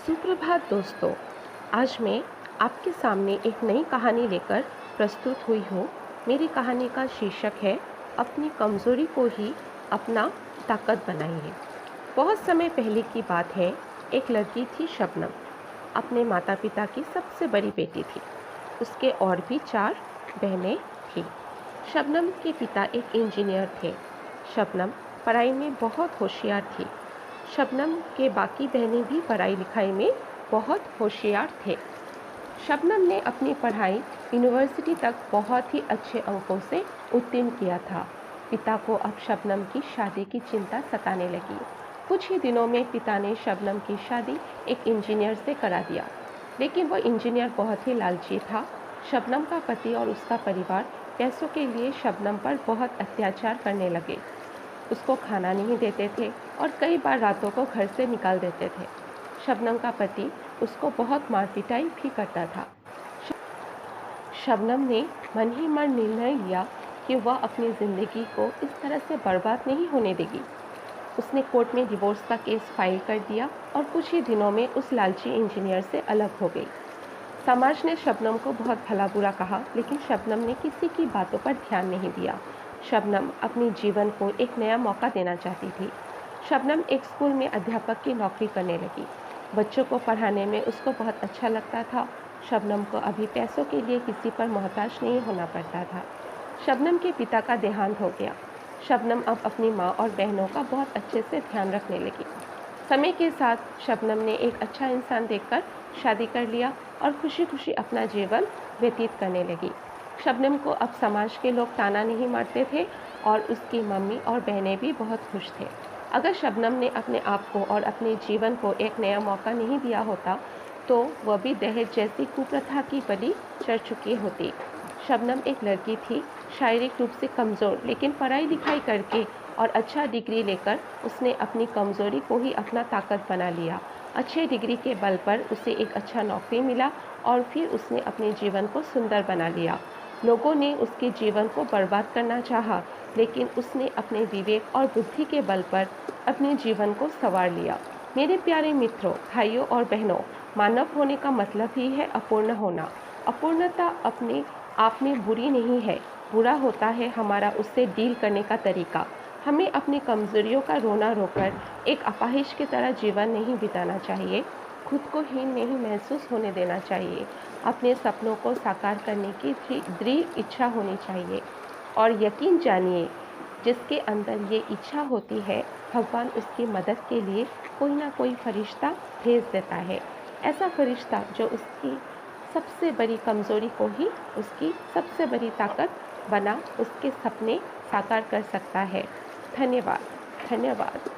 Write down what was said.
सुप्रभात दोस्तों। आज मैं आपके सामने एक नई कहानी लेकर प्रस्तुत हुई हूँ। मेरी कहानी का शीर्षक है अपनी कमज़ोरी को ही अपना ताकत बनाइए। बहुत समय पहले की बात है। एक लड़की थी शबनम। अपने माता पिता की सबसे बड़ी बेटी थी। उसके और भी 4 बहनें थीं। शबनम के पिता एक इंजीनियर थे। शबनम पढ़ाई में बहुत होशियार थी। शबनम के बाकी बहनें भी पढ़ाई लिखाई में बहुत होशियार थे। शबनम ने अपनी पढ़ाई यूनिवर्सिटी तक बहुत ही अच्छे अंकों से उत्तीर्ण किया था। पिता को अब शबनम की शादी की चिंता सताने लगी। कुछ ही दिनों में पिता ने शबनम की शादी एक इंजीनियर से करा दिया, लेकिन वो इंजीनियर बहुत ही लालची था। शबनम का पति और उसका परिवार पैसों के लिए शबनम पर बहुत अत्याचार करने लगे। उसको खाना नहीं देते थे और कई बार रातों को घर से निकाल देते थे। शबनम का पति उसको बहुत मार पिटाई भी करता था। शबनम ने मन ही मन निर्णय लिया कि वह अपनी ज़िंदगी को इस तरह से बर्बाद नहीं होने देगी। उसने कोर्ट में डिवोर्स का केस फाइल कर दिया और कुछ ही दिनों में उस लालची इंजीनियर से अलग हो गई। समाज ने शबनम को बहुत भला बुरा कहा, लेकिन शबनम ने किसी की बातों पर ध्यान नहीं दिया। शबनम अपने जीवन को एक नया मौका देना चाहती थी। शबनम एक स्कूल में अध्यापक की नौकरी करने लगी। बच्चों को पढ़ाने में उसको बहुत अच्छा लगता था। शबनम को अभी पैसों के लिए किसी पर मोहताज नहीं होना पड़ता था। शबनम के पिता का देहांत हो गया। शबनम अब अपनी माँ और बहनों का बहुत अच्छे से ध्यान रखने लगी। समय के साथ शबनम ने एक अच्छा इंसान देखकर शादी कर लिया और खुशी खुशी अपना जीवन व्यतीत करने लगी। शबनम को अब समाज के लोग ताना नहीं मारते थे और उसकी मम्मी और बहनें भी बहुत खुश थे। अगर शबनम ने अपने आप को और अपने जीवन को एक नया मौका नहीं दिया होता तो वह भी दहेज जैसी कुप्रथा की बलि चढ़ चुकी होती। शबनम एक लड़की थी, शारीरिक रूप से कमज़ोर, लेकिन पढ़ाई लिखाई करके और अच्छा डिग्री लेकर उसने अपनी कमज़ोरी को ही अपना ताकत बना लिया। अच्छे डिग्री के बल पर उसे एक अच्छा नौकरी मिला और फिर उसने अपने जीवन को सुंदर बना लिया। लोगों ने उसके जीवन को बर्बाद करना चाहा, लेकिन उसने अपने विवेक और बुद्धि के बल पर अपने जीवन को संवार लिया। मेरे प्यारे मित्रों, भाइयों और बहनों, मानव होने का मतलब ही है अपूर्ण होना। अपूर्णता अपने आप में बुरी नहीं है, बुरा होता है हमारा उससे डील करने का तरीका। हमें अपनी कमज़ोरियों का रोना रोकर एक अपाहिज की तरह जीवन नहीं बिताना चाहिए। खुद को हीन नहीं महसूस होने देना चाहिए। अपने सपनों को साकार करने की दृढ़ इच्छा होनी चाहिए और यकीन जानिए, जिसके अंदर ये इच्छा होती है, भगवान उसकी मदद के लिए कोई ना कोई फरिश्ता भेज देता है। ऐसा फरिश्ता जो उसकी सबसे बड़ी कमज़ोरी को ही उसकी सबसे बड़ी ताकत बना उसके सपने साकार कर सकता है। धन्यवाद। धन्यवाद।